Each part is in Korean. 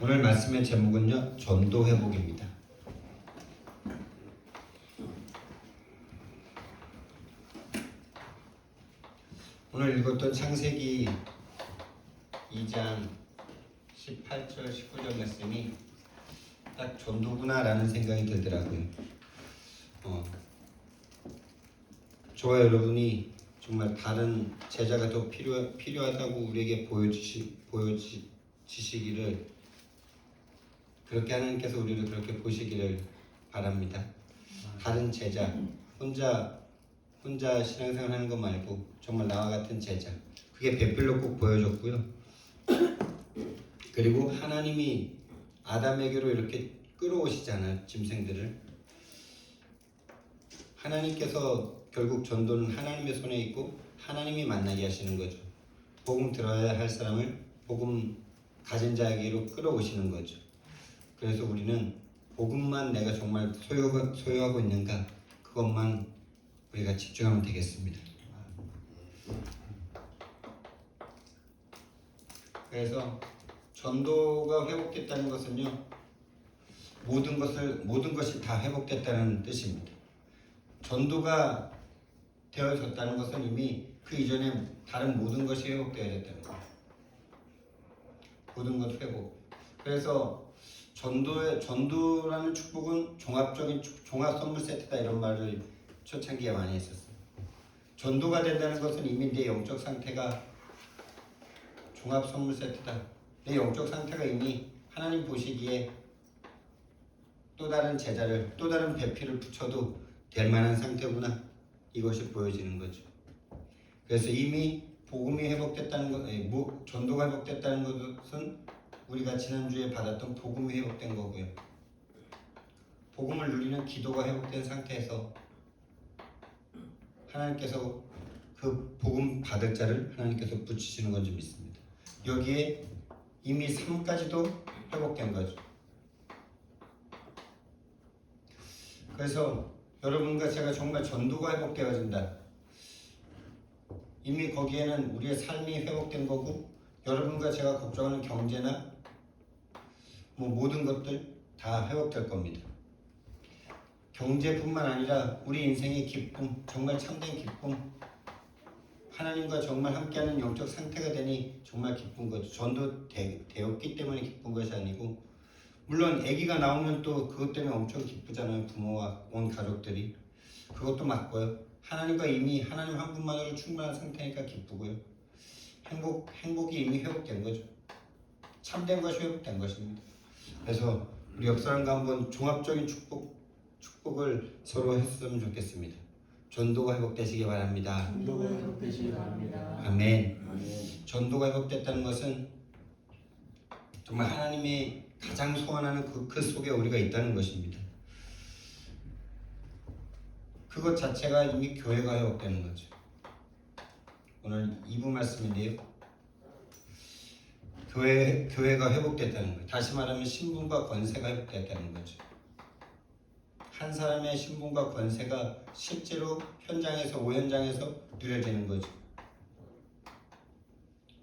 오늘 말씀의 제목은요, 전도 회복입니다. 오늘 읽었던 창세기 2장 18절 19절 말씀이 딱 전도구나 라는 생각이 들더라고요. 저와 여러분이 정말 다른 제자가 더 필요하다고 우리에게 보여지시기를, 그렇게 하나님께서 우리를 그렇게 보시기를 바랍니다. 다른 제자, 혼자 신앙생활 하는 거 말고 정말 나와 같은 제자, 그게 베풀로 꼭 보여줬고요. 그리고 하나님이 아담에게로 이렇게 끌어오시잖아요, 짐승들을. 하나님께서 결국 전도는 하나님의 손에 있고 하나님이 만나게 하시는 거죠. 복음 들어야 할 사람을 복음 가진 자에게로 끌어오시는 거죠. 그래서 우리는 복음만 내가 정말 소유하고 있는가, 그것만 우리가 집중하면 되겠습니다. 그래서 전도가 회복됐다는 것은요, 모든 것이 다 회복됐다는 뜻입니다. 전도가 되어졌다는 것은 이미 그 이전에 다른 모든 것이 회복되어야 됐다는 거예요. 모든 것 회복. 그래서 전도라는 축복은 종합 선물 세트다, 이런 말을 초창기에 많이 했었어요. 전도가 된다는 것은 이미 내 영적 상태가 종합 선물 세트다. 내 영적 상태가 이미 하나님 보시기에 또 다른 제자를, 또 다른 배필을 붙여도 될 만한 상태구나, 이것이 보여지는 거죠. 그래서 이미 복음이 회복됐다는 것, 전도가 회복됐다는 것은 우리가 지난주에 받았던 복음이 회복된 거고요. 복음을 누리는 기도가 회복된 상태에서 하나님께서 그 복음 받을 자를 하나님께서 붙이시는 건지 믿습니다. 여기에 이미 삶까지도 회복된 거죠. 그래서 여러분과 제가 정말 전도가 회복되어진다, 이미 거기에는 우리의 삶이 회복된 거고, 여러분과 제가 걱정하는 경제나 모든 것들 다 회복될 겁니다. 경제뿐만 아니라 우리 인생의 기쁨, 정말 참된 기쁨, 하나님과 정말 함께하는 영적 상태가 되니 정말 기쁜 거죠. 전도 되었기 때문에 기쁜 것이 아니고, 물론 아기가 나오면 또 그것 때문에 엄청 기쁘잖아요. 부모와 온 가족들이. 그것도 맞고요. 하나님과 이미 하나님 한 분만으로 충분한 상태니까 기쁘고요. 행복이 이미 회복된 거죠. 참된 것이 회복된 것입니다. 그래서 우리 옆사람과 한번 종합적인 축복을 서로 했으면 좋겠습니다. 전도가 회복되시기 바랍니다. 전도가 회복되시기 바랍니다. 아멘. 아멘. 전도가 회복됐다는 것은 정말 하나님이 가장 소원하는 그 속에 우리가 있다는 것입니다. 그것 자체가 이미 교회가 회복되는 거죠. 오늘 2부 말씀인데요, 교회가 회복됐다는 거예요. 다시 말하면 신분과 권세가 회복됐다는 거죠. 한 사람의 신분과 권세가 실제로 오현장에서 누려지는 거죠.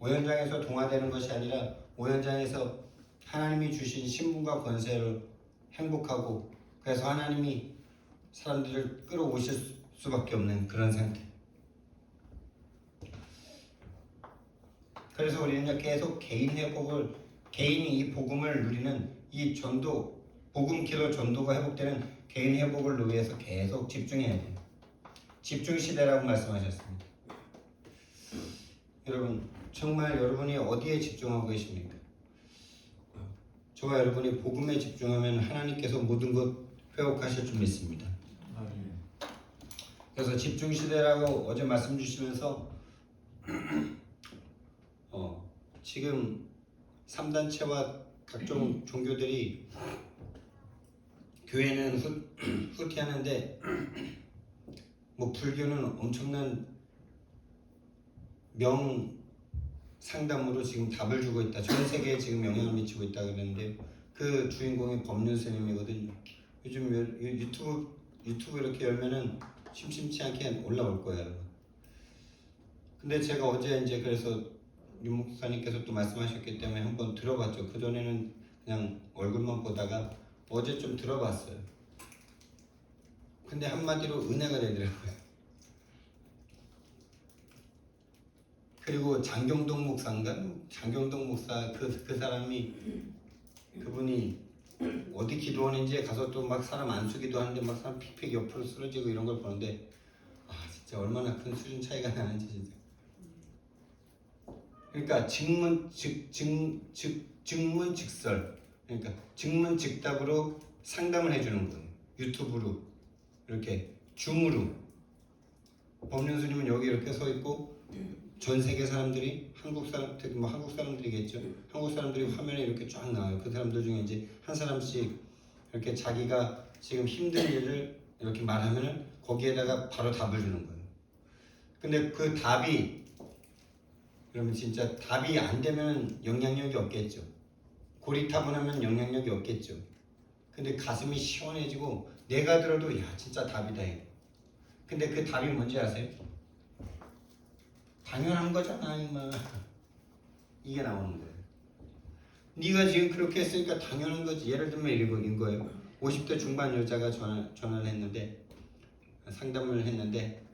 오현장에서 동화되는 것이 아니라 오현장에서 하나님이 주신 신분과 권세를 행복하고, 그래서 하나님이 사람들을 끌어오실 수밖에 없는 그런 상태. 그래서 우리는 계속 개인이 이 복음을 누리는 이 전도, 복음 기도 전도가 회복되는 개인 회복을 위해서 계속 집중해야 돼요. 집중 시대라고 말씀하셨습니다. 여러분, 정말 여러분이 어디에 집중하고 계십니까? 저와 여러분이 복음에 집중하면 하나님께서 모든 것 회복하실 줄 믿습니다. 그래서 집중 시대라고 어제 말씀 주시면서 지금 3단체와 각종 종교들이 교회는 후퇴하는데 불교는 엄청난 명상담으로 지금 답을 주고 있다, 전 세계에 지금 영향을 미치고 있다 그러는데, 그 주인공이 법륜 스님이거든요. 요즘 유튜브 이렇게 열면은 심심치 않게 올라올 거예요. 근데 제가 어제 그래서 유 목사님께서 또 말씀하셨기 때문에 한번 들어봤죠. 그전에는 그냥 얼굴만 보다가 어제 좀 들어봤어요. 근데 한마디로 은혜가 되더라고요. 그리고 장경동 목사인가? 장경동 목사 그 사람이 그분이 어디 기도원인지에 가서 또 막 사람 안수기도 하는데 막 사람 픽픽 옆으로 쓰러지고 이런 걸 보는데 아 진짜 얼마나 큰 수준 차이가 나는지 진짜. 그러니까 증문즉설 그러니까 증문즉답으로 상담을 해주는 거예요. 유튜브로 이렇게 줌으로 법륜 스님은 여기 이렇게 서 있고 전 세계 사람들이 한국 사람들이겠죠. 한국 사람들이 화면에 이렇게 쫙 나와요. 그 사람들 중에 이제 한 사람씩 이렇게 자기가 지금 힘든 일을 이렇게 말하면은 거기에다가 바로 답을 주는 거예요. 근데 그 답이 그러면 진짜 답이 안 되면 영향력이 없겠죠. 고리타분하면 영향력이 없겠죠. 근데 가슴이 시원해지고 내가 들어도 야 진짜 답이다 이거. 근데 그 답이 뭔지 아세요? 당연한 거잖아 임마. 이게 나오는 거예요. 네가 지금 그렇게 했으니까 당연한 거지. 예를 들면 이런 거예요. 50대 중반 여자가 전화를 했는데 상담을 했는데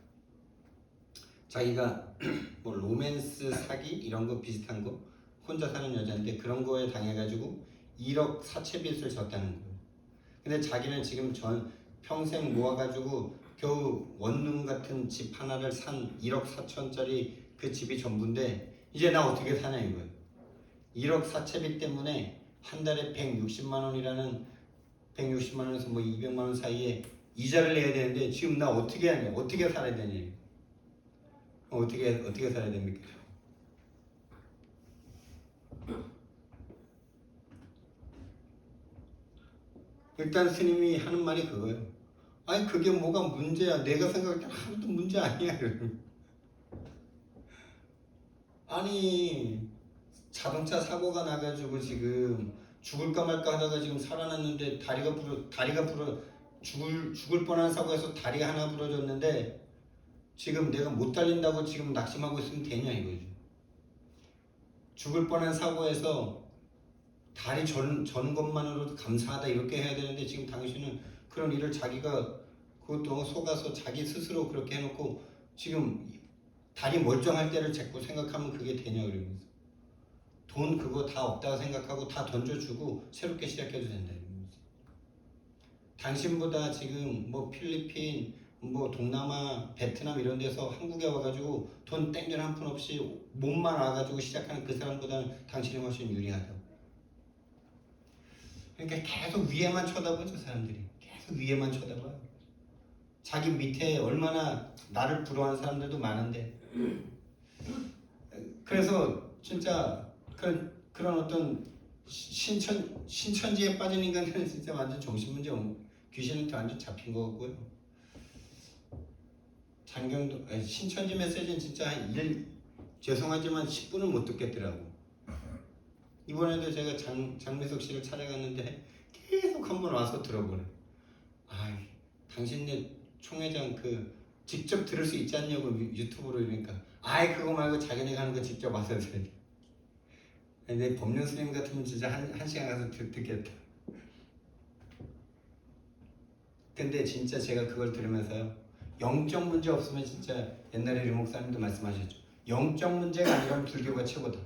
자기가 뭐 로맨스 사기 이런 거 비슷한 거 혼자 사는 여자인데 그런 거에 당해가지고 1억 사채빚을 졌다는 거예요. 근데 자기는 지금 평생 모아가지고 겨우 원룸 같은 집 하나를 산 1억 4천짜리 그 집이 전부인데 이제 나 어떻게 사냐 이거예요. 1억 사채빚 때문에 한 달에 160만 원이라는 160만 원에서 뭐 200만 원 사이에 이자를 내야 되는데 지금 나 어떻게 하냐 어떻게 살아야 되냐 어떻게 살아야 됩니까? 일단 스님이 하는 말이 그거예요. 아니 그게 뭐가 문제야? 내가 생각할 때 하나도 문제 아니야. 아니 자동차 사고가 나가지고 지금 죽을까 말까 하다가 지금 살아났는데 다리가 부러 죽을 뻔한 사고에서 다리 하나 부러졌는데 지금 내가 못 달린다고 지금 낙심하고 있으면 되냐 이거죠. 죽을 뻔한 사고에서 다리 저는 것만으로도 감사하다 이렇게 해야 되는데 지금 당신은 그런 일을 자기가 그것도 속아서 자기 스스로 그렇게 해놓고 지금 다리 멀쩡할 때를 자꾸 생각하면 그게 되냐 그러면서 돈 그거 다 없다고 생각하고 다 던져주고 새롭게 시작해도 된다 이러면서 당신보다 지금 뭐 필리핀 뭐 동남아 베트남 이런 데서 한국에 와가지고 돈 땡전 한 푼 없이 몸만 와가지고 시작하는 그 사람보다는 당신이 훨씬 유리하다고. 그러니까 계속 위에만 쳐다보죠 사람들이. 계속 위에만 쳐다봐요. 자기 밑에 얼마나 나를 부러워하는 사람들도 많은데 그래서 진짜 그런 어떤 신천지에 빠진 인간들은 진짜 완전 정신문제 귀신한테 완전 잡힌 거 같고요. 신천지 메시지는 진짜 죄송하지만 10분을 못 듣겠더라고. 이번에도 제가 장미석 씨를 찾아갔는데 계속 한번 와서 들어보래. 당신네 총회장 직접 들을 수 있지 않냐고 유튜브로 이러니까 그거 말고 자기네가 하는 거 직접 와서 들으래. 내 법륜 스님 같으면 진짜 한 시간 가서 듣겠다. 근데 진짜 제가 그걸 들으면서요. 영적 문제 없으면 진짜 옛날에 류 목사님도 말씀하셨죠. 영적 문제가 아니라면 불교가 최고다.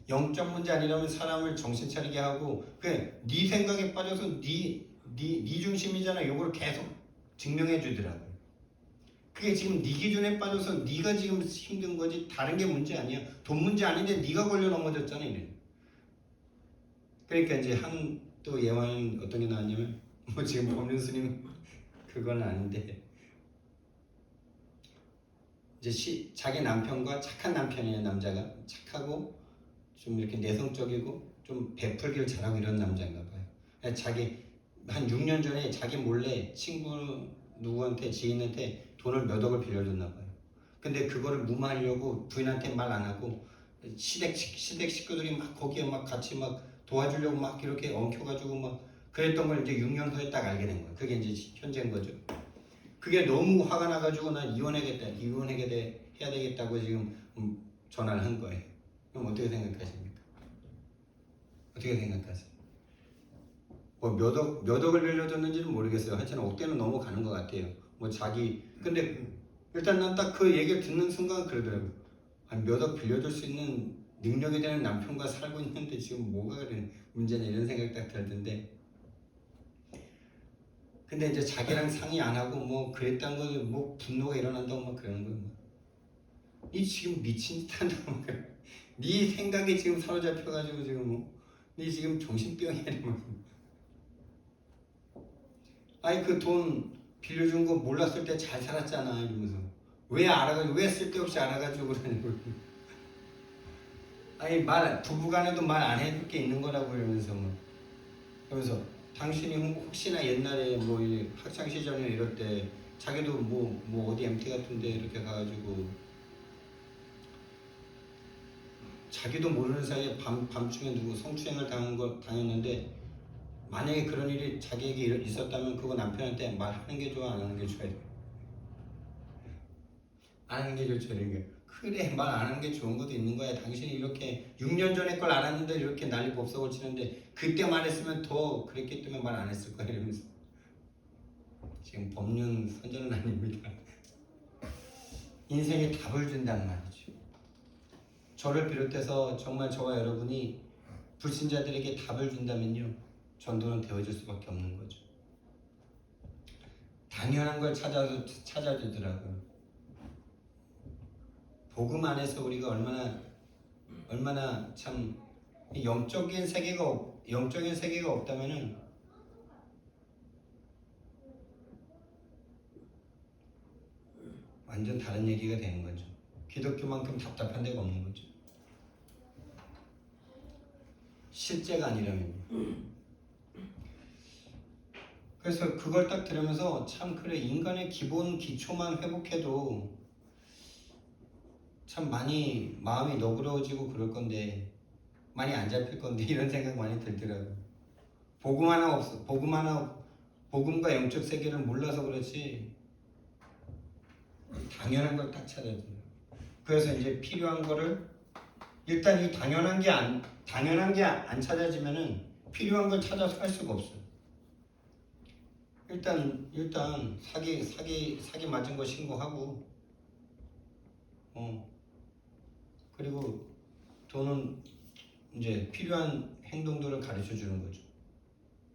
영적 문제 아니라면 사람을 정신 차리게 하고 네 생각에 빠져서 네 중심이잖아. 이걸 계속 증명해 주더라고요. 그게 지금 네 기준에 빠져서 네가 지금 힘든 거지 다른 게 문제 아니야. 돈 문제 아닌데 네가 걸려 넘어졌잖아. 이래. 그러니까 이제 또 예화는 어떤 게 나왔냐면 뭐 지금 법륜 스님 그건 아닌데 이제 자기 남편과 착한 남편이에요. 남자가 착하고 좀 이렇게 내성적이고 좀 베풀기를 잘하고 이런 남자인가 봐요. 자기 한 6년 전에 자기 몰래 친구 누구한테 지인한테 돈을 몇 억을 빌려줬나 봐요. 근데 그거를 무마하려고 부인한테 말 안 하고 시댁 식구들이 막 거기에 막 같이 막 도와주려고 막 이렇게 엉켜가지고 막 그랬던 걸 이제 6년 후에 딱 알게 된 거예요. 그게 이제 현재인 거죠. 그게 너무 화가 나가지고 나 이혼해야 되겠다고 지금 전화를 한 거예요. 그럼 어떻게 생각하십니까? 어떻게 생각하세요? 뭐 몇 억을 빌려줬는지는 모르겠어요. 하여튼 억대는 넘어가는 것 같아요. 뭐 자기 근데 일단 난 딱 그 얘기를 듣는 순간 그러더라고요. 한 몇 억 빌려줄 수 있는 능력이 되는 남편과 살고 있는데 지금 뭐가 그런 문제냐 이런 생각 딱 들던데 근데 이제 자기랑 상의 안 하고 뭐 그랬다는 거 뭐 분노가 일어난다고 막 그러는 거예요. 이 지금 미친 듯 한다고 네 생각에 지금 사로잡혀가지고 지금 네 지금 정신병이야 이러면 아니 그 돈 빌려준 거 몰랐을 때 잘 살았잖아 이러면서 왜 알아가지고 왜 쓸데없이 알아가지고 그러냐고 아니 부부간에도 말 안 해줄 게 있는 거라고 이러면서 뭐 그러면서 당신이 혹시나 옛날에 뭐 학창 시절이나 이럴 때 자기도 뭐 어디 MT 같은데 이렇게 가가지고 자기도 모르는 사이에 밤중에 누구 성추행을 당했는데 만약에 그런 일이 자기에게 있었다면 그거 남편한테 말하는 게 좋아 안 하는 게 좋아요? 안 하는 게 좋죠 이런 게 그래 말 안 하는 게 좋은 것도 있는 거야 당신이 이렇게 6년 전에 걸 알았는데 이렇게 난리 법석을 치는데 그때 말했으면 더 그랬기 때문에 말 안 했을 거야 이러면서 지금 법륜 선전은 아닙니다. 인생에 답을 준다는 말이죠. 저를 비롯해서 정말 저와 여러분이 불신자들에게 답을 준다면요 전도는 되어줄 수밖에 없는 거죠. 당연한 걸 찾아주더라고요. 복음 안에서 우리가 얼마나 참 영적인 세계가 없다면은 완전 다른 얘기가 되는 거죠. 기독교만큼 답답한 데가 없는 거죠. 실제가 아니라면요. 그래서 그걸 딱 들으면서 참 그래 인간의 기본 기초만 회복해도 참 많이 마음이 너그러워지고 그럴 건데 많이 안 잡힐 건데 이런 생각 많이 들더라고요. 복음과 영적 세계를 몰라서 그렇지 당연한 걸 딱 찾아줘요. 그래서 이제 필요한 거를 일단 이 당연한 게 안 찾아지면은 필요한 걸 찾아서 할 수가 없어요. 일단 사기 맞은 거 신고하고 그리고 돈은 이제 필요한 행동들을 가르쳐 주는 거죠.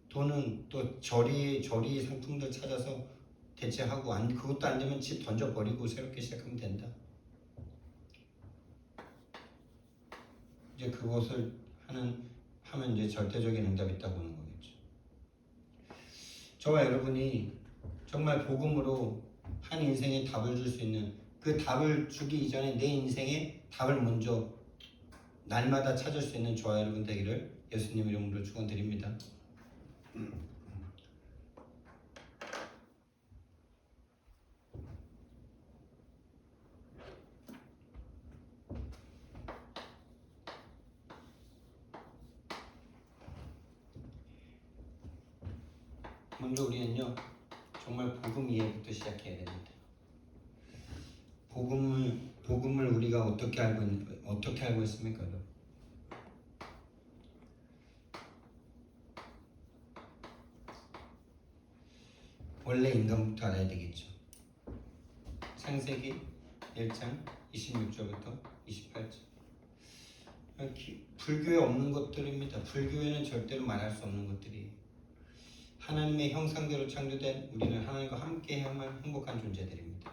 돈은 또 저리 상품들 찾아서 대체하고 그것도 안 되면 집 던져버리고 새롭게 시작하면 된다. 이제 그것을 하면 이제 절대적인 응답이 있다고 보는 거겠죠. 저와 여러분이 정말 복음으로 한 인생에 답을 줄 수 있는 그 답을 주기 이전에 내 인생에 답을 먼저 날마다 찾을 수 있는 저와 여러분 되기를 예수님 이름으로 축원드립니다. 먼저 우리는요 정말 복음 이해부터 시작해야 됩니다. 복음을 우리가 어떻게 알고 있습니까? 원래 인간부터 알아야 되겠죠. 창세기 1장 26절부터 28절. 불교에 없는 것들입니다. 불교에는 절대로 말할 수 없는 것들이에요. 하나님의 형상대로 창조된 우리는 하나님과 함께해야만 행복한 존재들입니다.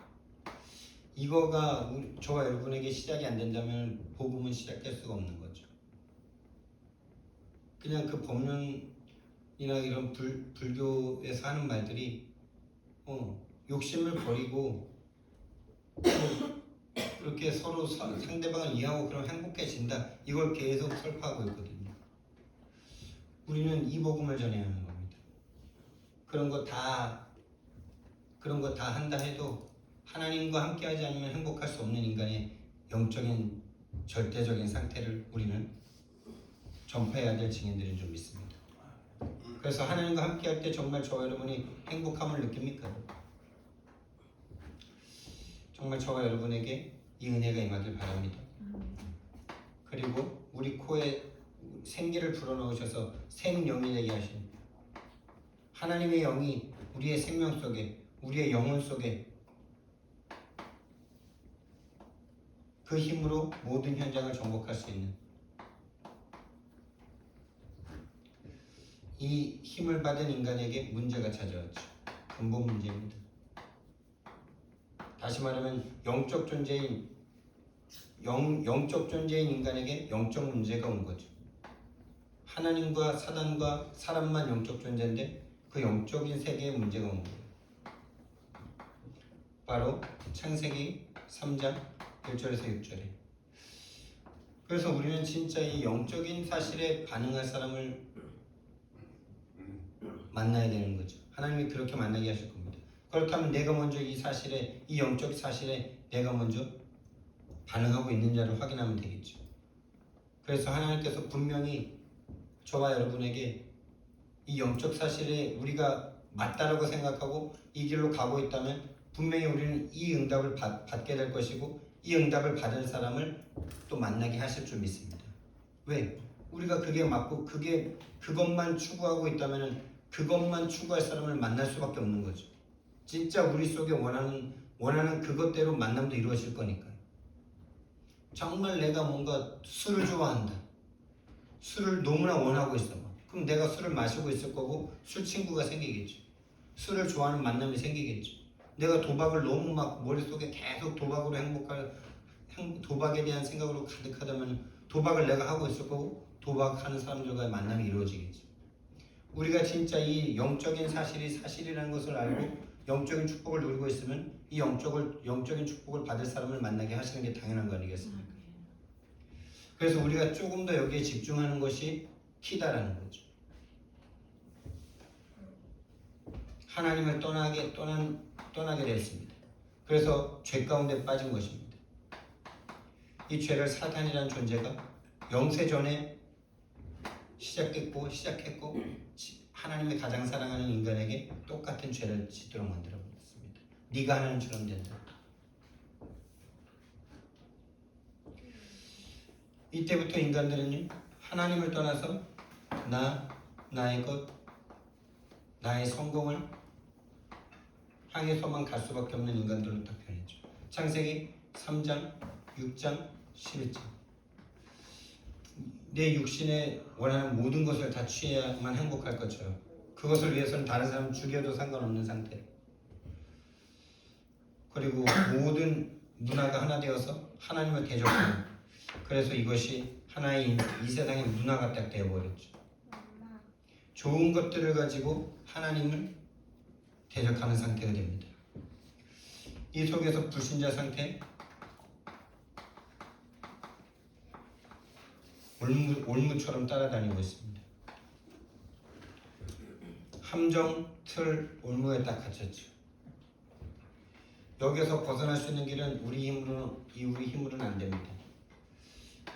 이거가 저와 여러분에게 시작이 안 된다면 복음은 시작될 수가 없는 거죠. 그냥 그 법륜이나 이런 불교에서 하는 말들이 욕심을 버리고 그렇게 서로 상대방을 이해하고 그럼 행복해진다. 이걸 계속 설파하고 있거든요. 우리는 이 복음을 전해야 하는 겁니다. 그런 거 다 한다 해도 하나님과 함께하지 않으면 행복할 수 없는 인간의 영적인 절대적인 상태를 우리는 전파해야 될 증인들인 줄 믿습니다. 그래서 하나님과 함께할 때 정말 저와 여러분이 행복함을 느낍니까? 정말 저와 여러분에게 이 은혜가 임하길 바랍니다. 그리고 우리 코에 생기를 불어넣으셔서 생명이 되게 하신 하나님의 영이 우리의 생명 속에, 우리의 영혼 속에 그 힘으로 모든 현장을 정복할 수 있는 이 힘을 받은 인간에게 문제가 찾아왔죠. 근본 문제입니다. 다시 말하면 영적 존재인 인간에게 영적 문제가 온 거죠. 하나님과 사단과 사람만 영적 존재인데 그 영적인 세계에 문제가 온 거예요. 바로 창세기 3장 1절에서 6절에. 그래서 우리는 진짜 이 영적인 사실에 반응할 사람을 만나야 되는 거죠. 하나님이 그렇게 만나게 하실 겁니다. 그렇다면 내가 먼저 이 사실에, 이 영적 사실에 내가 먼저 반응하고 있는지를 확인하면 되겠죠. 그래서 하나님께서 분명히 저와 여러분에게 이 영적 사실에 우리가 맞다라고 생각하고 이 길로 가고 있다면 분명히 우리는 이 응답을 받게 될 것이고 이 응답을 받을 사람을 또 만나게 하실 줄 믿습니다. 왜? 우리가 그게 맞고 그것만 추구하고 있다면 그것만 추구할 사람을 만날 수밖에 없는 거죠. 진짜 우리 속에 원하는 그것대로 만남도 이루어질 거니까요. 정말 내가 뭔가 술을 좋아한다. 술을 너무나 원하고 있어. 그럼 내가 술을 마시고 있을 거고 술 친구가 생기겠죠. 술을 좋아하는 만남이 생기겠죠. 내가 도박을 너무 막 머릿속에 계속 도박에 대한 생각으로 가득하다면 도박을 내가 하고 있을 거고 도박하는 사람들과의 만남이 이루어지겠죠. 우리가 진짜 이 영적인 사실이 사실이라는 것을 알고 영적인 축복을 누리고 있으면 이 영적인 축복을 받을 사람을 만나게 하시는 게 당연한 거 아니겠습니까? 그래서 우리가 조금 더 여기에 집중하는 것이 키다라는 거죠. 하나님을 떠나게 되었습니다. 그래서 죄 가운데 빠진 것입니다. 이 죄를 사탄이라는 존재가 영세전에 시작했고 하나님의 가장 사랑하는 인간에게 똑같은 죄를 짓도록 만들어버렸습니다. 네가 하나님처럼 된다. 이때부터 인간들은 하나님을 떠나서 나의 것, 나의 성공을 향해서만 갈 수밖에 없는 인간들로 딱 변했죠. 창세기 3장, 6장, 11장. 내 육신에 원하는 모든 것을 다 취해야만 행복할 것처럼 그것을 위해서는 다른 사람 죽여도 상관없는 상태. 그리고 모든 문화가 하나 되어서 하나님을 대적하는. 그래서 이것이 하나의 이 세상의 문화가 딱 되어버렸죠. 좋은 것들을 가지고 하나님을 대적하는 상태가 됩니다. 이 속에서 불신자 상태, 올무처럼 따라다니고 있습니다. 함정, 틀, 올무에 딱 갇혔죠. 여기서 벗어날 수 있는 길은 우리 힘으로는 안 됩니다.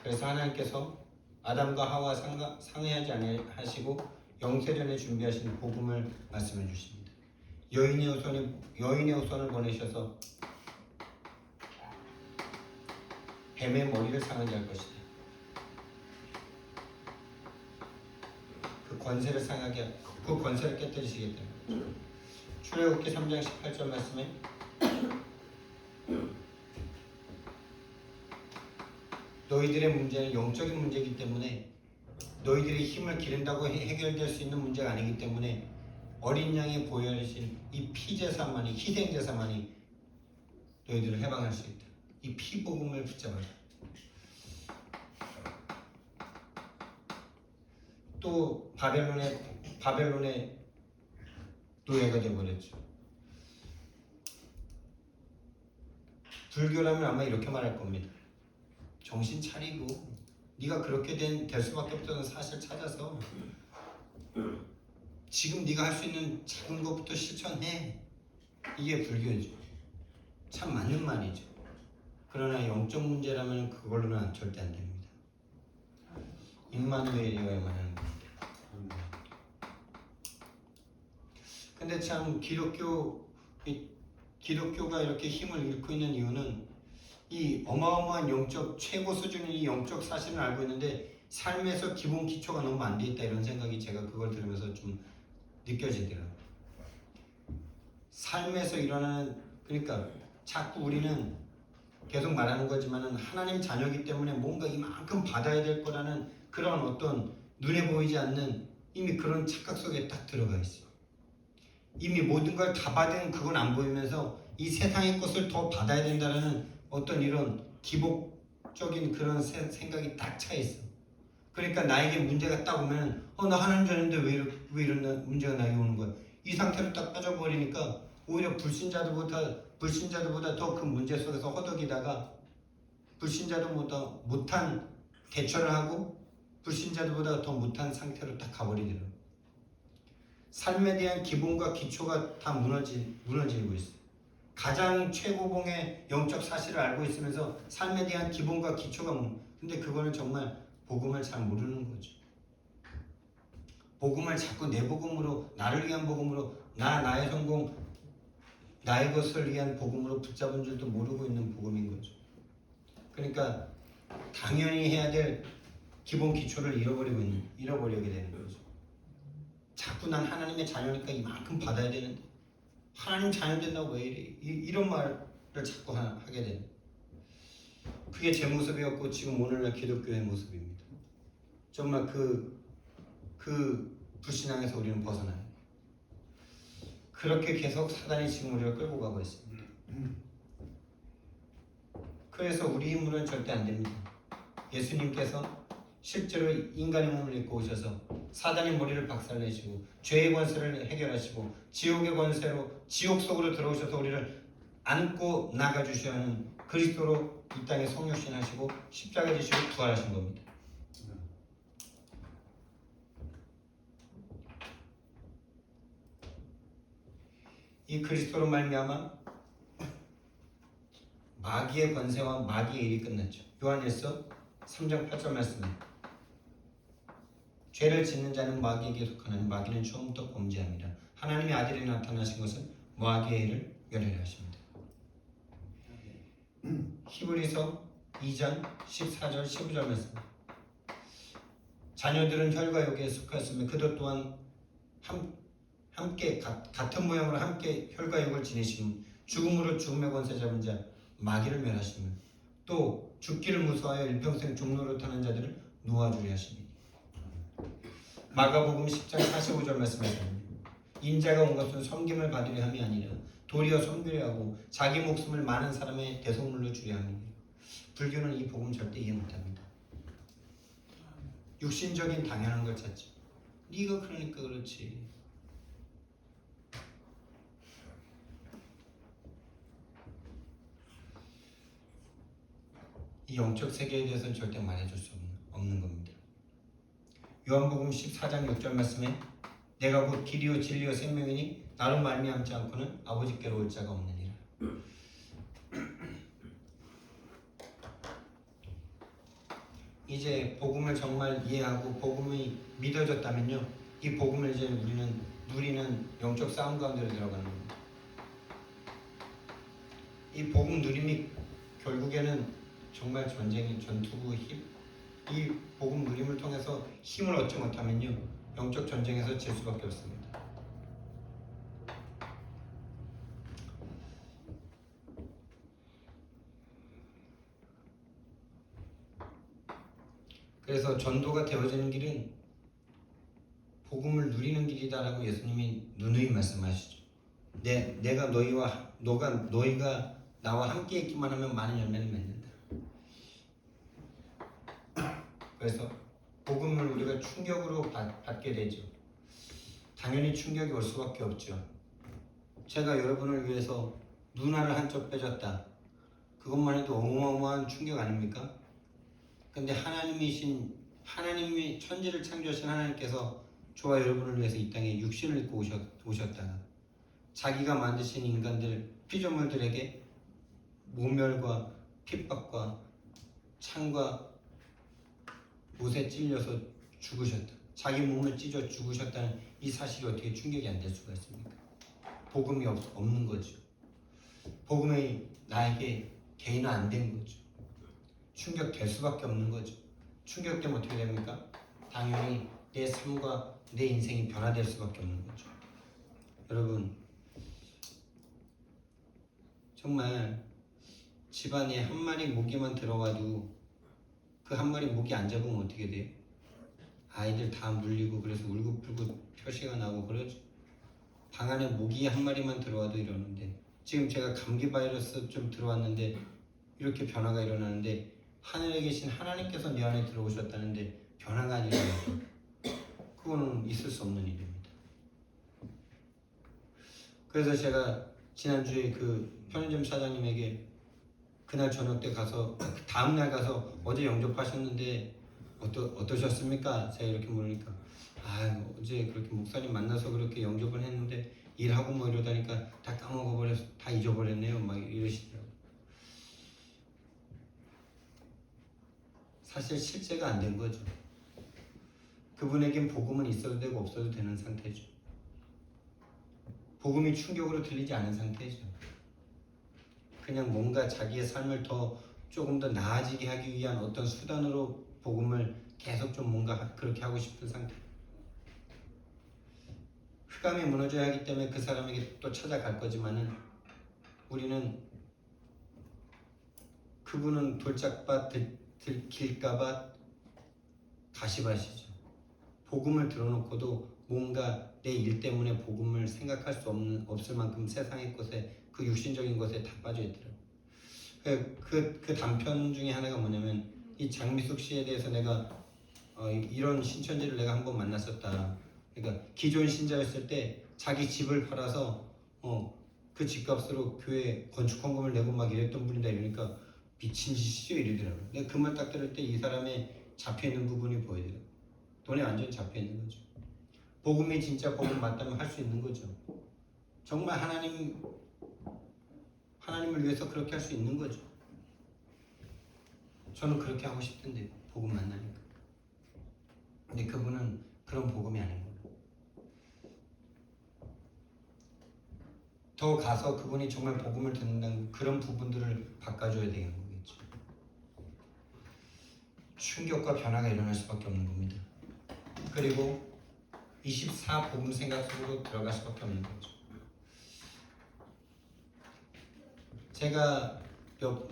그래서 하나님께서 아담과 하와 상해하지 아니하시고 영세전에 준비하신 복음을 말씀해 주십니다. 여인의 후손을 보내셔서 뱀의 머리를 상하게 할 것이다. 그 권세를 깨뜨리시겠다. 출애굽기 3장 18절 말씀에 너희들의 문제는 영적인 문제이기 때문에 너희들의 힘을 기른다고 해결될 수 있는 문제가 아니기 때문에 어린 양의 보혈이신 이 피제사만이, 희생제사만이 너희들을 해방할 수 있다. 이 피복음을 붙잡아라. 또 바벨론의 노예가 되어버렸죠. 불교라면 아마 이렇게 말할 겁니다. 정신 차리고 네가 그렇게 될 수밖에 없다는 사실 찾아서 지금 네가 할 수 있는 작은 것부터 실천해. 이게 불교죠. 참 맞는 말이죠. 그러나 영적 문제라면 그걸로는 절대 안 됩니다. 임마누엘이어야만 하는 겁니다. 근데 참 기독교가 이렇게 힘을 잃고 있는 이유는 이 어마어마한 영적 최고 수준의 이 영적 사실을 알고 있는데 삶에서 기본 기초가 너무 안 돼 있다 이런 생각이 제가 그걸 들으면서 좀 느껴지더라고요. 삶에서 일어나는 그러니까 자꾸 우리는 계속 말하는 거지만은 하나님 자녀이기 때문에 뭔가 이만큼 받아야 될 거라는 그런 어떤 눈에 보이지 않는 이미 그런 착각 속에 딱 들어가 있어요. 이미 모든 걸 다 받은 그건 안 보이면서 이 세상의 것을 더 받아야 된다는 어떤 이런 기복적인 그런 생각이 딱 차 있어. 그러니까 나에게 문제가 딱 오면 나 하나님 자녀인데 왜 이런 문제가 나에게 오는 거야. 이 상태로 딱 빠져버리니까 오히려 불신자들보다 더 큰 문제 속에서 허덕이다가 불신자들보다 못한 대처를 하고 불신자들보다 더 못한 상태로 딱 가버리더라고요. 삶에 대한 기본과 기초가 다 무너지고 있어요. 가장 최고봉의 영적 사실을 알고 있으면서 삶에 대한 기본과 기초가 근데 그거는 정말 복음을 잘 모르는 거죠. 복음을 자꾸 내 복음으로 나를 위한 복음으로 나의 성공 나의 것을 위한 복음으로 붙잡은 줄도 모르고 있는 복음인 거죠. 그러니까 당연히 해야 될 기본 기초를 잃어버리게 되는 거죠. 자꾸 난 하나님의 자녀니까 이만큼 받아야 되는데 하나님 자녀 된다고 왜 이래? 이런 말을 자꾸 하게 되는. 그게 제 모습이었고 지금 오늘날 기독교의 모습입니다. 정말 그 불신앙에서 우리는 벗어나요. 그렇게 계속 사단이 지금 우리를 끌고 가고 있습니다. 그래서 우리 힘으로는 절대 안 됩니다. 예수님께서 실제로 인간의 몸을 입고 오셔서 사단의 머리를 박살내시고 죄의 권세를 해결하시고 지옥의 권세로 지옥 속으로 들어오셔서 우리를 안고 나가주셔야 하는 그리스도로 이 땅에 성육신하시고 십자가 지시고 부활하신 겁니다. 이 그리스도로 말미암아 마귀의 권세와 마귀의 일이 끝났죠. 요한일서 3장 8절 말씀에 죄를 짓는 자는 마귀에게 속하나니 마귀는 처음부터 범죄합니다. 하나님의 아들이 나타나신 것은 마귀의 일을 멸하려 하십니다. 히브리서 2장 14절 15절 말씀 자녀들은 혈과 육에 속하였으며 그도 또한 함께 같은 모양으로 함께 혈과 육을 지니시면 죽음으로 죽음의 권세 잡은 자 마귀를 멸하시며 또 죽기를 무서워하여 일평생 종로를 타는 자들을 놓아주려 하시니 마가복음 10장 45절 말씀하십니다. 인자가 온 것은 섬김을 받으려 함이 아니라 도리어 섬기려 하고 자기 목숨을 많은 사람의 대속물로 주려 함이니 불교는 이 복음 절대 이해 못합니다. 육신적인 당연한 걸 찾죠. 네가 그러니까 그렇지. 이 영적 세계에 대해서는 절대 말해줄 수 없는 겁니다. 요한복음 14장 6절 말씀에 내가 곧 길이요 진리요 생명이니 나로 말미암지 않고는 아버지께로 올 자가 없느니라. 이제 복음을 정말 이해하고 복음이 믿어졌다면요, 이 복음을 이제 우리는 누리는 영적 싸움 가운데로 들어가는 겁니다. 이 복음 누림이 결국에는 정말 전투구 이 복음 누림을 통해서 힘을 얻지 못하면요, 영적 전쟁에서 질 수밖에 없습니다. 그래서 전도가 되어지는 길은 복음을 누리는 길이다라고 예수님이 누누이 말씀하시죠. 내가 너희가 나와 함께 있기만 하면 많은 열매를 맺는다. 그래서 복음을 우리가 충격으로 받게 되죠. 당연히 충격이 올 수밖에 없죠. 제가 여러분을 위해서 누나를 한쪽 빼줬다. 그것만 해도 어마어마한 충격 아닙니까? 근데 하나님이 천지를 창조하신 하나님께서 저와 여러분을 위해서 이 땅에 육신을 입고 오셨다가 자기가 만드신 인간들, 피조물들에게 모멸과 핍박과 창과 못에 찔려서 죽으셨다. 자기 몸을 찢어 죽으셨다는 이 사실이 어떻게 충격이 안 될 수가 있습니까? 복음이 없는 거죠. 복음이 나에게 개인화 안 된 거죠. 충격될 수밖에 없는 거죠. 충격되면 어떻게 됩니까? 당연히 내 삶과 내 인생이 변화될 수밖에 없는 거죠. 여러분, 정말 집안에 한 마리 모기만 들어와도 그 한 마리 모기 안 잡으면 어떻게 돼요? 아이들 다 물리고 그래서 울고불고 표시가 나고 그러죠. 방 안에 모기 한 마리만 들어와도 이러는데, 지금 제가 감기 바이러스 좀 들어왔는데 이렇게 변화가 일어나는데, 하늘에 계신 하나님께서 내 안에 들어오셨다는데 변화가 안 일어나요. 그거는 있을 수 없는 일입니다. 그래서 제가 지난주에 그 편의점 사장님에게 그날 저녁 때 가서, 다음날 가서 어제 영접하셨는데 어떠셨습니까? 제가 이렇게 물으니까, 어제 그렇게 목사님 만나서 그렇게 영접을 했는데 일하고 뭐 이러다니까 다 까먹어버려서 다 잊어버렸네요, 막 이러시더라고요. 사실 실제가 안 된 거죠. 그분에겐 복음은 있어도 되고 없어도 되는 상태죠. 복음이 충격으로 들리지 않은 상태죠. 그냥 뭔가 자기의 삶을 조금 더 나아지게 하기 위한 어떤 수단으로 복음을 계속 좀 뭔가 그렇게 하고 싶은 상태. 흑암이 무너져야 하기 때문에 그 사람에게 또 찾아갈 거지만은, 우리는 그분은 돌짝밭 들킬까봐 가시밭이죠. 복음을 들어놓고도 뭔가 내 일 때문에 복음을 생각할 수 없을 만큼 세상의 것에, 그 육신적인 것에 다 빠져 있더라고요. 그 단편 중에 하나가 뭐냐면, 이 장미숙 씨에 대해서 내가 이런 신천지를 내가 한번 만났었다. 그러니까 기존 신자였을 때 자기 집을 팔아서 그 집값으로 교회 건축헌금을 내고 막 이랬던 분이다. 이러니까 미친 짓이죠 이러더라고요. 내가 그 말 딱 들을 때 이 사람의 잡혀있는 부분이 보이더라고요. 돈에 완전히 잡혀있는 거죠. 복음이 진짜 복음 맞다면 할 수 있는 거죠. 정말 하나님을 위해서 그렇게 할 수 있는 거죠. 저는 그렇게 하고 싶던데, 복음 만나니까. 근데 그분은 그런 복음이 아닌 거예요. 더 가서 그분이 정말 복음을 듣는다는 그런 부분들을 바꿔줘야 되는 거겠죠. 충격과 변화가 일어날 수밖에 없는 겁니다. 그리고 24 복음 생각 속으로 들어갈 수밖에 없는 거죠. 제가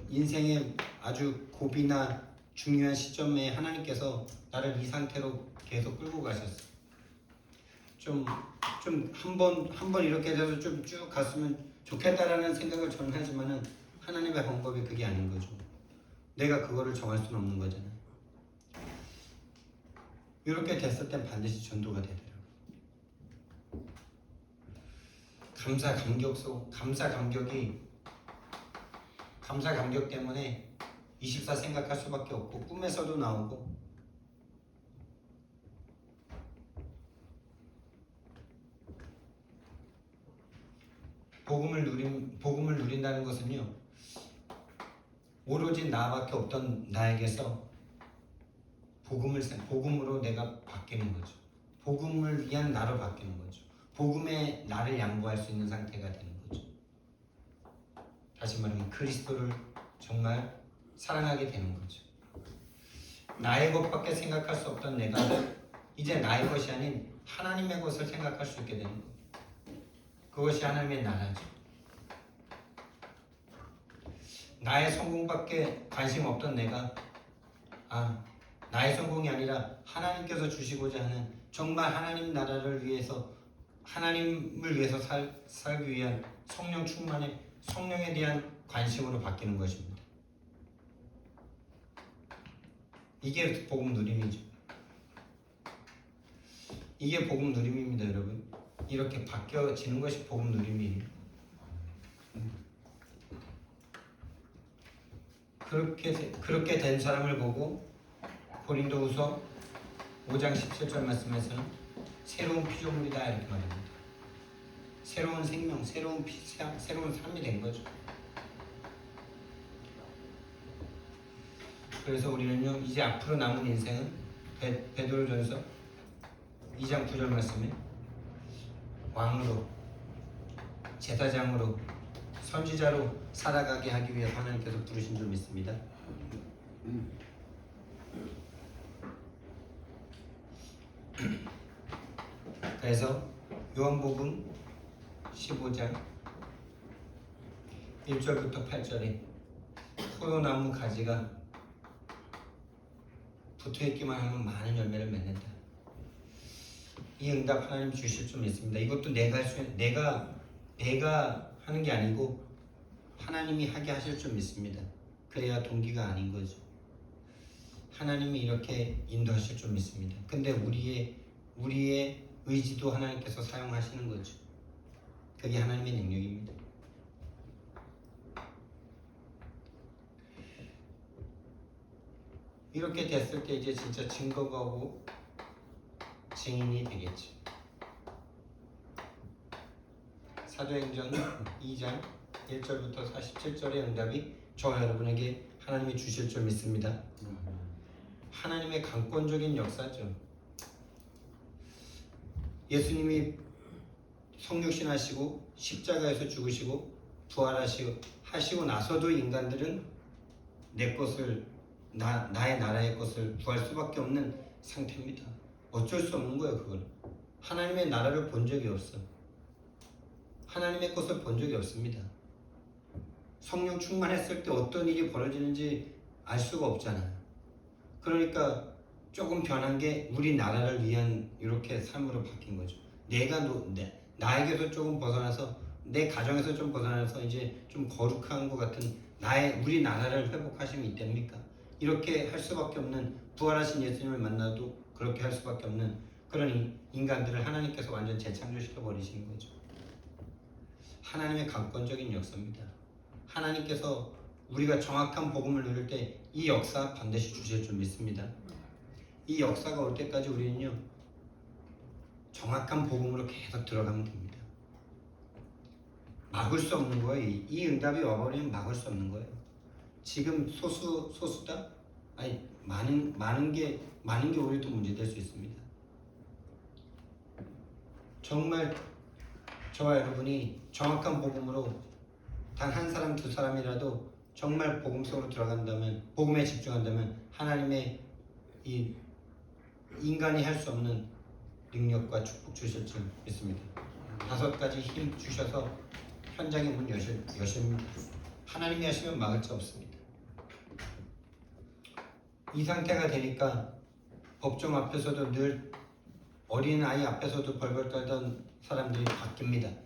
인생의 아주 고비나 중요한 시점에 하나님께서 나를 이 상태로 계속 끌고 가셨어요. 좀 한 번 이렇게 돼서 좀 쭉 갔으면 좋겠다라는 생각을 저는 하지만은, 하나님의 방법이 그게 아닌 거죠. 내가 그거를 정할 수는 없는 거잖아요. 이렇게 됐을 땐 반드시 전도가 되더라고요. 감사 감격 때문에 24 생각할 수밖에 없고, 꿈에서도 나오고, 복음을 누린다는 것은요, 오로지 나밖에 없던 나에게서 복음으로 내가 바뀌는 거죠. 복음을 위한 나로 바뀌는 거죠. 복음에 나를 양보할 수 있는 상태가 되는 거죠. 다시 말하면 그리스도를 정말 사랑하게 되는 거죠. 나의 것밖에 생각할 수 없던 내가 이제 나의 것이 아닌 하나님의 것을 생각할 수 있게 되는 거예요. 그것이 하나님의 나라죠. 나의 성공밖에 관심 없던 내가, 나의 성공이 아니라 하나님께서 주시고자 하는, 정말 하나님 나라를 위해서, 하나님을 위해서 살기 위한 성령 충만의, 성령에 대한 관심으로 바뀌는 것입니다. 이게 복음 누림이죠. 이게 복음 누림입니다, 여러분. 이렇게 바뀌어지는 것이 복음 누림이에요. 그렇게 된 사람을 보고 고린도후서 5장 17절 말씀에서는 새로운 피조물이다 이렇게 말합니다. 새로운 생명, 새로운 삶이 된 거죠. 그래서 우리는요, 이제 앞으로 남은 인생은 베드로전서 2장 9절 말씀에 왕으로, 제사장으로, 선지자로 살아가게 하기 위해 하나님께서 부르신 줄 믿습니다. 그래서 요한복음 15장 1절부터 8절에 포도나무 가지가 붙어있기만 하면 많은 열매를 맺는다. 이 응답 하나님 주실 줄 믿습니다. 이것도 내가 하는 게 아니고 하나님이 하게 하실 줄 믿습니다. 그래야 동기가 아닌 거죠. 하나님이 이렇게 인도하실 줄 믿습니다. 근데 우리의 의지도 하나님께서 사용하시는 거죠. 그게 하나님의 능력입니다. 이렇게 됐을 때 이제 진짜 증거가 오고 증인이 되겠죠. 사도행전 2장 1절부터 47절의 응답이 저와 여러분에게 하나님이 주실 줄 믿습니다. 하나님의 강권적인 역사죠. 예수님이 성육신 하시고 십자가에서 죽으시고 부활하시고 나서도 인간들은 내 것을 나의 나라의 것을 구할 수밖에 없는 상태입니다. 어쩔 수 없는 거예요. 그걸 하나님의 나라를 본 적이 없어. 하나님의 것을 본 적이 없습니다. 성령 충만했을 때 어떤 일이 벌어지는지 알 수가 없잖아요. 그러니까 조금 변한 게 우리 나라를 위한 이렇게 삶으로 바뀐 거죠. 나에게서 조금 벗어나서 내 가정에서 좀 벗어나서 이제 좀 거룩한 것 같은 우리 나라를 회복하시면 이때입니까? 이렇게 할 수밖에 없는 부활하신 예수님을 만나도 그렇게 할 수밖에 없는 그런 인간들을 하나님께서 완전 재창조시켜 버리시는 거죠. 하나님의 강권적인 역사입니다. 하나님께서 우리가 정확한 복음을 누릴 때 이 역사 반드시 주실 줄 믿습니다. 이 역사가 올 때까지 우리는요 정확한 복음으로 계속 들어가면 됩니다. 막을 수 없는 거예요. 이 응답이 와버리면 막을 수 없는 거예요. 지금 소수다? 아니 많은 게 우리도 문제될 수 있습니다. 정말 저와 여러분이 정확한 복음으로 단 한 사람 두 사람이라도 정말 복음 속으로 들어간다면, 복음에 집중한다면 하나님의 이 인간이 할 수 없는 능력과 축복 주실 줄 믿습니다. 5가지 힘 주셔서 현장의 문 여십니다. 하나님이 하시면 막을 수 없습니다. 이 상태가 되니까 법정 앞에서도 늘 어린아이 앞에서도 벌벌 떨던 사람들이 바뀝니다.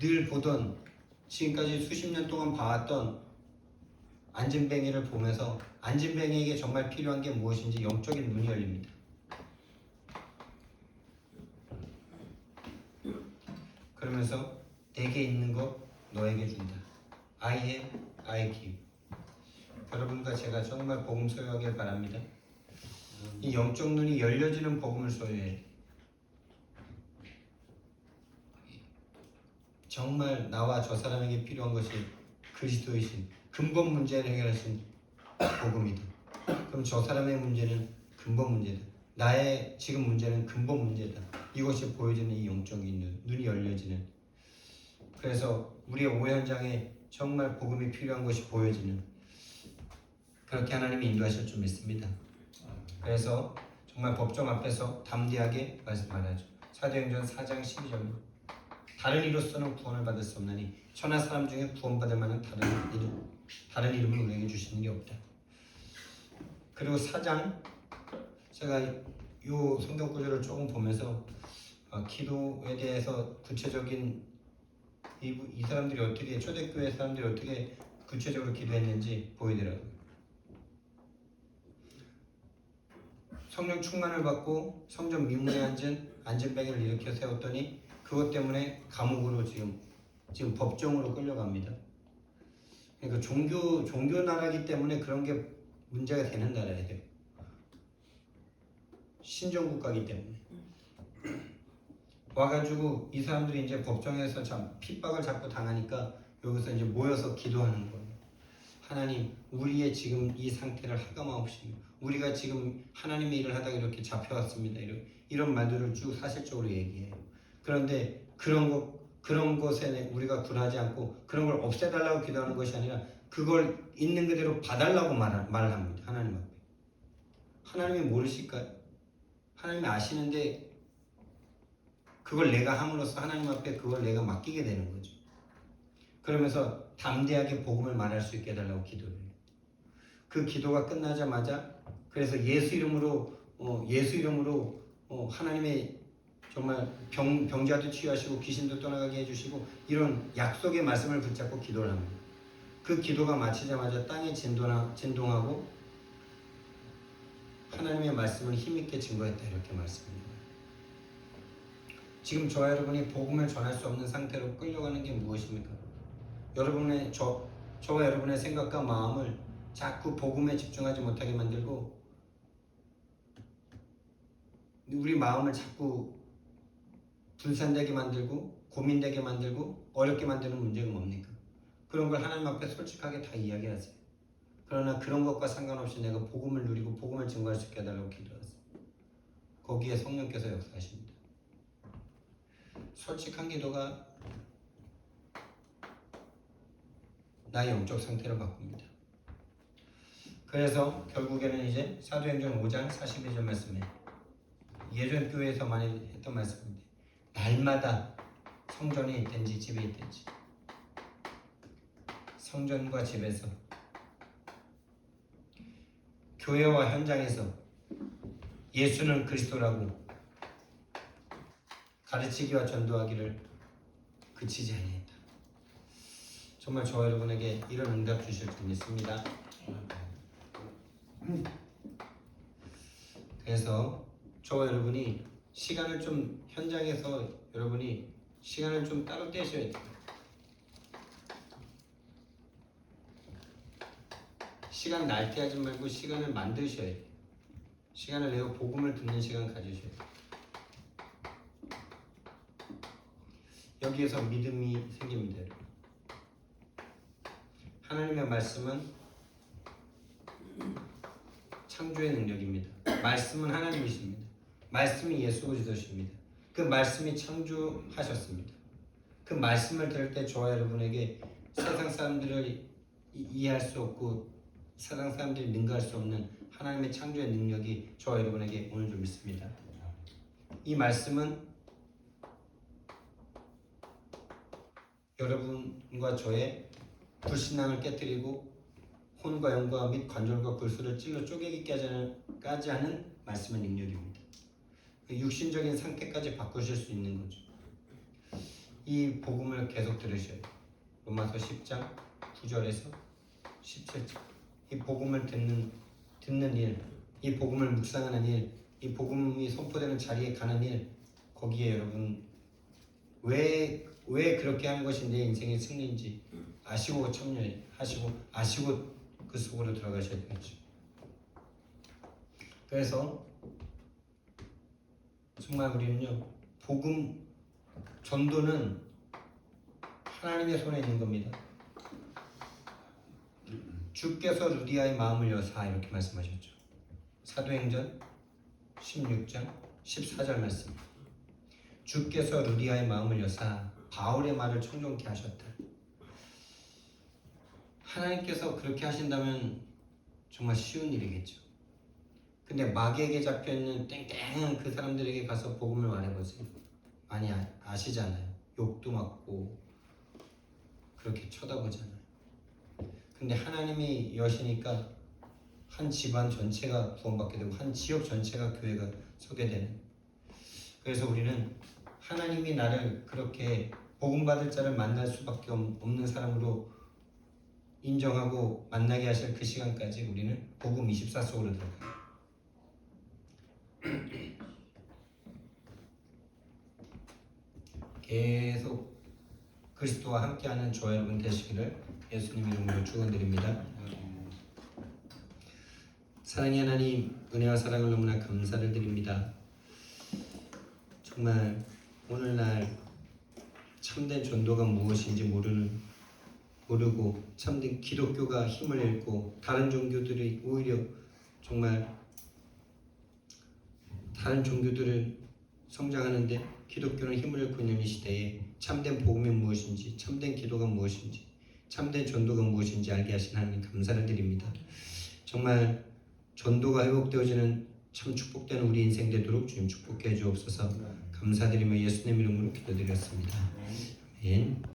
늘 보던 지금까지 수십 년 동안 봐왔던 안진뱅이를 보면서 안진뱅이에게 정말 필요한 게 무엇인지 영적인 눈이 열립니다. 그러면서 내게 있는 것 너에게 준다. I have, I give. 여러분과 제가 정말 복음 소유하길 바랍니다. 이 영적 눈이 열려지는 복음을 소유해. 정말 나와 저 사람에게 필요한 것이 그리스도이신 근본 문제를 해결하신 복음이다. 그럼 저 사람의 문제는 근본 문제다. 나의 지금 문제는 근본 문제다. 이것이 보여지는 이 영적인 눈이 열려지는. 그래서 우리의 오해 현장에 정말 복음이 필요한 것이 보여지는 그렇게 하나님이 인도하실 줄 믿습니다. 그래서 정말 법정 앞에서 담대하게 말씀하죠. 사도행전 4장 12절 다른 이로서는 구원을 받을 수 없나니 천하 사람 중에 구원받을 만한 다른 이름을 우리에게 주시는 게 없다. 그리고 4장 제가 이 성경 구절을 조금 보면서 기도에 대해서 구체적인 이 사람들이 어떻게 초대교회 사람들이 어떻게 구체적으로 기도했는지 보이더라고요. 성령 충만을 받고 성전 미문에 앉은 안진뱅이를 일으켜 세웠더니 그것 때문에 감옥으로 지금 법정으로 끌려갑니다. 그러니까 종교 나라이기 때문에 그런 게 문제가 되는 나라예요. 신정국가이기 때문에 와가지고 이 사람들이 이제 법정에서 핍박을 자꾸 당하니까 여기서 이제 모여서 기도하는 거예요. 하나님, 우리의 지금 이 상태를 하감하옵시며 우리가 지금 하나님의 일을 하다가 이렇게 잡혀왔습니다. 이런 말들을 쭉 사실적으로 얘기해요. 그런데 그런 것에 우리가 굴하지 않고 그런 걸 없애달라고 기도하는 것이 아니라 그걸 있는 그대로 봐달라고 말을 합니다. 하나님 앞에. 하나님이 모르실까요? 하나님이 아시는데 그걸 내가 함으로써 하나님 앞에 그걸 내가 맡기게 되는 거죠. 그러면서 담대하게 복음을 말할 수 있게 해달라고 기도를 해요. 그 기도가 끝나자마자 그래서 예수 이름으로 하나님의 정말 병자도 치유하시고 귀신도 떠나가게 해주시고 이런 약속의 말씀을 붙잡고 기도를 합니다. 그 기도가 마치자마자 땅이 진동하고 하나님의 말씀을 힘있게 증거했다 이렇게 말씀합니다. 지금 저와 여러분이 복음을 전할 수 없는 상태로 끌려가는 게 무엇입니까? 저와 여러분의 생각과 마음을 자꾸 복음에 집중하지 못하게 만들고 우리 마음을 자꾸 분산되게 만들고 고민되게 만들고 어렵게 만드는 문제가 뭡니까? 그런 걸 하나님 앞에 솔직하게 다 이야기하세요. 그러나 그런 것과 상관없이 내가 복음을 누리고 복음을 증거할 수 있게 해달라고 기도하세요. 거기에 성령께서 역사하십니다. 솔직한 기도가 나의 영적 상태를 바꿉니다. 그래서 결국에는 이제 사도행전 5장 42절 말씀에 예전 교회에서 많이 했던 말씀인데 날마다 성전에 있든지 집에 있든지 성전과 집에서 교회와 현장에서 예수는 그리스도라고 가르치기와 전도하기를 그치지 아니했다. 정말 저와 여러분에게 이런 응답 주실 줄 믿습니다. 그래서 저와 여러분이 시간을 좀 현장에서 여러분이 시간을 좀 따로 떼셔야 돼요. 시간 날때하지 말고 시간을 만드셔야 돼요. 시간을 내어 복음을 듣는 시간 가지셔야 돼요. 여기에서 믿음이 생깁니다. 하나님의 말씀은 창조의 능력입니다. 말씀은 하나님이십니다. 말씀이 예수 그리스도십니다. 그 말씀이 창조하셨습니다. 그 말씀을 들을 때 저와 여러분에게 세상 사람들을 이해할 수 없고 세상 사람들이 능가할 수 없는 하나님의 창조의 능력이 저와 여러분에게 오늘 좀 있습니다. 이 말씀은 여러분과 저의 불신앙을 깨뜨리고 혼과 영과 및 관절과 골수를 찔러 쪼개기까지 하는 말씀의 능력입니다. 육신적인 상태까지 바꾸실 수 있는 거죠. 이 복음을 계속 들으셔야 돼요. 로마서 10장 9절에서 17절. 이 복음을 듣는 일, 이 복음을 묵상하는 일, 이 복음이 선포되는 자리에 가는 일, 거기에 여러분 왜 그렇게 하는 것이 내 인생의 승리인지 아시고 참여하시고 아시고 그 속으로 들어가셔야 되겠죠. 그래서 정말 우리는요, 복음 전도는 하나님의 손에 있는 겁니다. 주께서 루디아의 마음을 여사 이렇게 말씀하셨죠. 사도행전 16장 14절 말씀. 주께서 루디아의 마음을 여사 바울의 말을 청종케 하셨다. 하나님께서 그렇게 하신다면 정말 쉬운 일이겠죠. 근데 마귀에게 잡혀있는 땡땡한 그 사람들에게 가서 복음을 말해보세요. 많이 아시잖아요. 욕도 맞고 그렇게 쳐다보잖아요. 근데 하나님이 여시니까 한 집안 전체가 구원받게 되고 한 지역 전체가 교회가 서게 되는. 그래서 우리는 하나님이 나를 그렇게 복음받을 자를 만날 수밖에 없는 사람으로 인정하고 만나게 하실 그 시간까지 우리는 복음 24 속으로 들어가요. 계속 그리스도와 함께하는 저와 여러분 되시기를 예수님 이름으로 축원드립니다. 사랑의 하나님, 은혜와 사랑을 너무나 감사를 드립니다. 정말 오늘날 참된 전도가 무엇인지 모르고 참된 기독교가 힘을 잃고 다른 종교들이 오히려 정말 다른 종교들을 성장하는데 기독교는 힘을 잃고 있는 이 시대에 참된 복음이 무엇인지, 참된 기도가 무엇인지, 참된 전도가 무엇인지 알게 하신 하나님 감사를 드립니다. 정말 전도가 회복되어지는 참 축복되는 우리 인생 되도록 주님 축복해 주옵소서. 감사드리며 예수님 이름으로 기도드렸습니다. 아멘.